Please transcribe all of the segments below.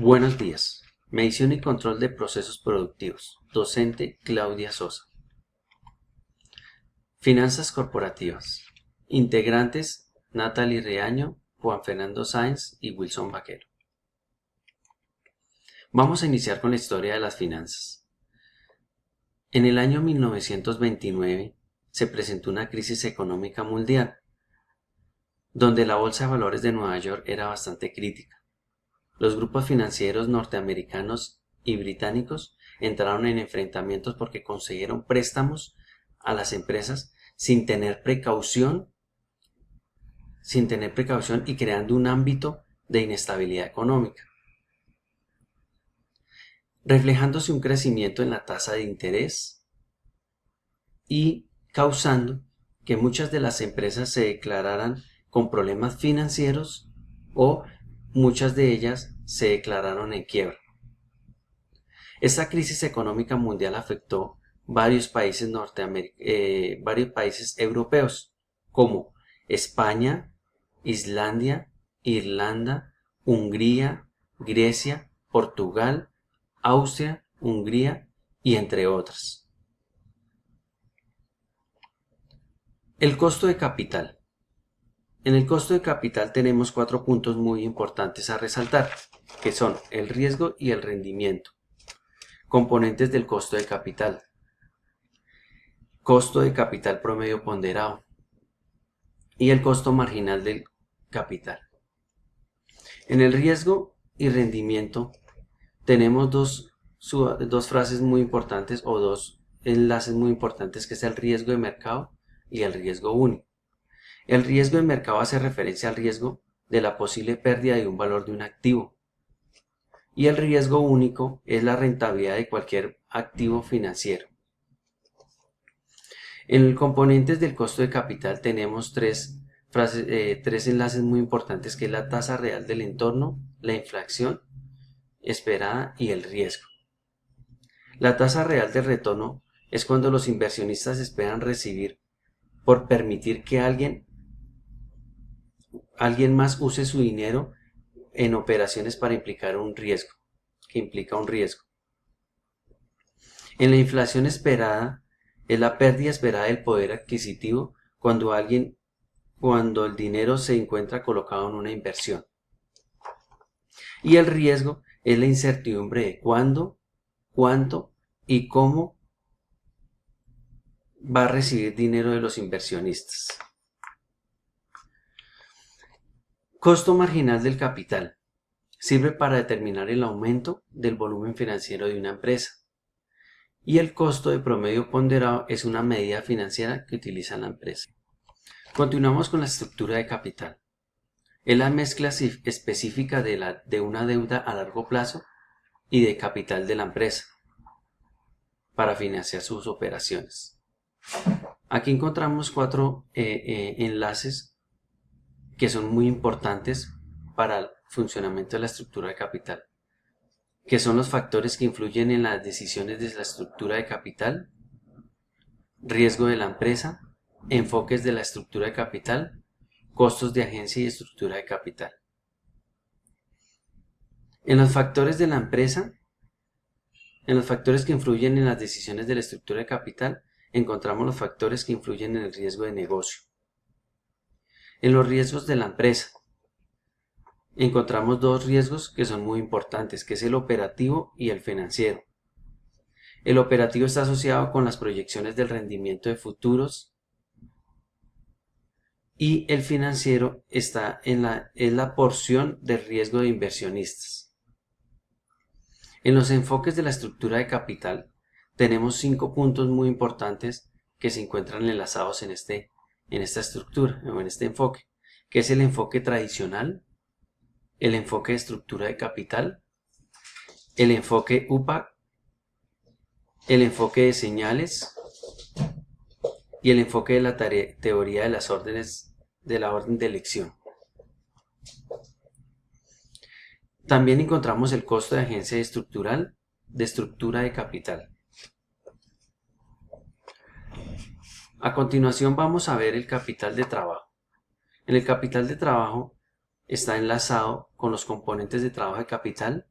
Buenos días. Medición y control de procesos productivos. Docente Claudia Sosa. Finanzas corporativas. Integrantes Natalie Riaño, Juan Fernando Sáenz y Wilson Vaquero. Vamos a iniciar con la historia de las finanzas. En el año 1929 se presentó una crisis económica mundial, donde la bolsa de valores de Nueva York era bastante crítica. Los grupos financieros norteamericanos y británicos entraron en enfrentamientos porque consiguieron préstamos a las empresas sin tener precaución y creando un ámbito de inestabilidad económica, reflejándose un crecimiento en la tasa de interés y causando que muchas de las empresas se declararan con problemas financieros o muchas de ellas se declararon en quiebra. Esta crisis económica mundial afectó varios países europeos, como España, Islandia, Irlanda, Hungría, Grecia, Portugal, Austria, Hungría y entre otras. El costo de capital. En el costo de capital tenemos 4 puntos muy importantes a resaltar, que son el riesgo y el rendimiento. Componentes del costo de capital. Costo de capital promedio ponderado y el costo marginal del capital. En el riesgo y rendimiento tenemos dos frases muy importantes o dos enlaces muy importantes, que es el riesgo de mercado y el riesgo único. El riesgo de mercado hace referencia al riesgo de la posible pérdida de un valor de un activo. Y el riesgo único es la rentabilidad de cualquier activo financiero. En los componentes del costo de capital tenemos tres enlaces muy importantes, que es la tasa real del entorno, la inflación esperada y el riesgo. La tasa real del retorno es cuando los inversionistas esperan recibir por permitir que alguien más use su dinero en operaciones que implica un riesgo. En la inflación esperada es la pérdida esperada del poder adquisitivo cuando el dinero se encuentra colocado en una inversión. Y el riesgo es la incertidumbre de cuándo, cuánto y cómo va a recibir dinero de los inversionistas. Costo marginal del capital. Sirve para determinar el aumento del volumen financiero de una empresa. Y el costo de promedio ponderado es una medida financiera que utiliza la empresa. Continuamos con la estructura de capital. Es la mezcla específica de una deuda a largo plazo y de capital de la empresa para financiar sus operaciones. Aquí encontramos 4 enlaces que son muy importantes para el funcionamiento de la estructura de capital, que son los factores que influyen en las decisiones de la estructura de capital, riesgo de la empresa, enfoques de la estructura de capital, costos de agencia y estructura de capital. En los factores de la empresa, en los factores que influyen en las decisiones de la estructura de capital, encontramos los factores que influyen en el riesgo de negocio. En los riesgos de la empresa, encontramos 2 riesgos que son muy importantes, que es el operativo y el financiero. El operativo está asociado con las proyecciones del rendimiento de futuros y el financiero es la porción del riesgo de inversionistas. En los enfoques de la estructura de capital tenemos 5 puntos muy importantes que se encuentran enlazados en esta estructura o en este enfoque, que es el enfoque tradicional, el enfoque de estructura de capital, el enfoque UPAC, el enfoque de señales y el enfoque de la teoría de las órdenes de la orden de elección. También encontramos el costo de agencia estructural de estructura de capital. A continuación vamos a ver el capital de trabajo. En el capital de trabajo está enlazado con los componentes de trabajo de capital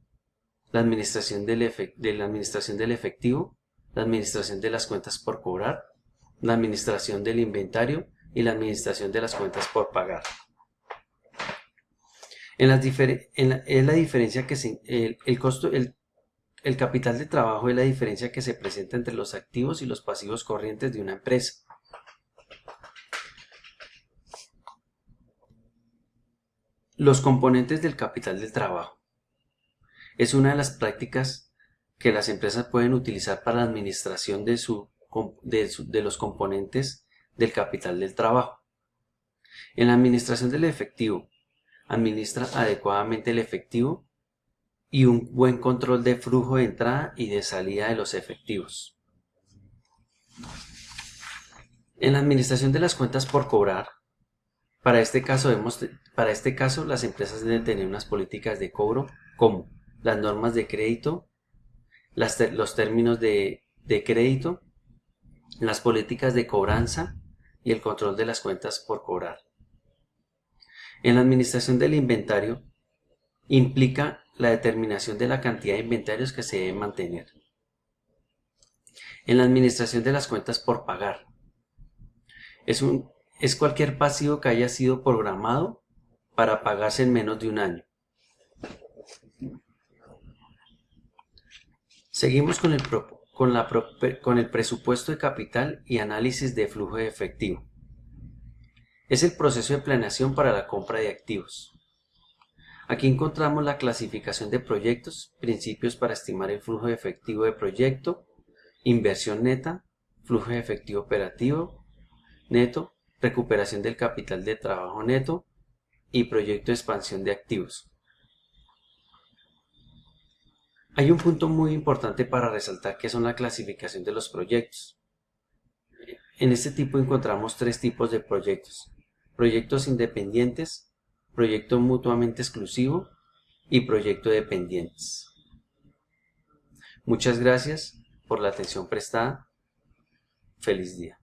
la administración la administración del efectivo, la administración de las cuentas por cobrar, la administración del inventario y la administración de las cuentas por pagar. Es la diferencia que el capital de trabajo es la diferencia que se presenta entre los activos y los pasivos corrientes de una empresa. Los componentes del capital del trabajo. Es una de las prácticas que las empresas pueden utilizar para la administración de los componentes del capital del trabajo. En la administración del efectivo, administra adecuadamente el efectivo y un buen control de flujo de entrada y de salida de los efectivos. En la administración de las cuentas por cobrar, para este caso las empresas deben tener unas políticas de cobro como las normas de crédito, los términos de crédito, las políticas de cobranza y el control de las cuentas por cobrar. En la administración del inventario, implica la determinación de la cantidad de inventarios que se deben mantener. En la administración de las cuentas por pagar, es cualquier pasivo que haya sido programado para pagarse en menos de un año. Seguimos con el presupuesto de capital y análisis de flujo de efectivo. Es el proceso de planeación para la compra de activos. Aquí encontramos la clasificación de proyectos, principios para estimar el flujo de efectivo de proyecto, inversión neta, flujo de efectivo operativo neto, recuperación del capital de trabajo neto y proyecto de expansión de activos. Hay un punto muy importante para resaltar que son la clasificación de los proyectos. En este tipo encontramos tres tipos de proyectos: proyectos independientes, proyecto mutuamente exclusivo y proyecto dependientes. Muchas gracias por la atención prestada. Feliz día.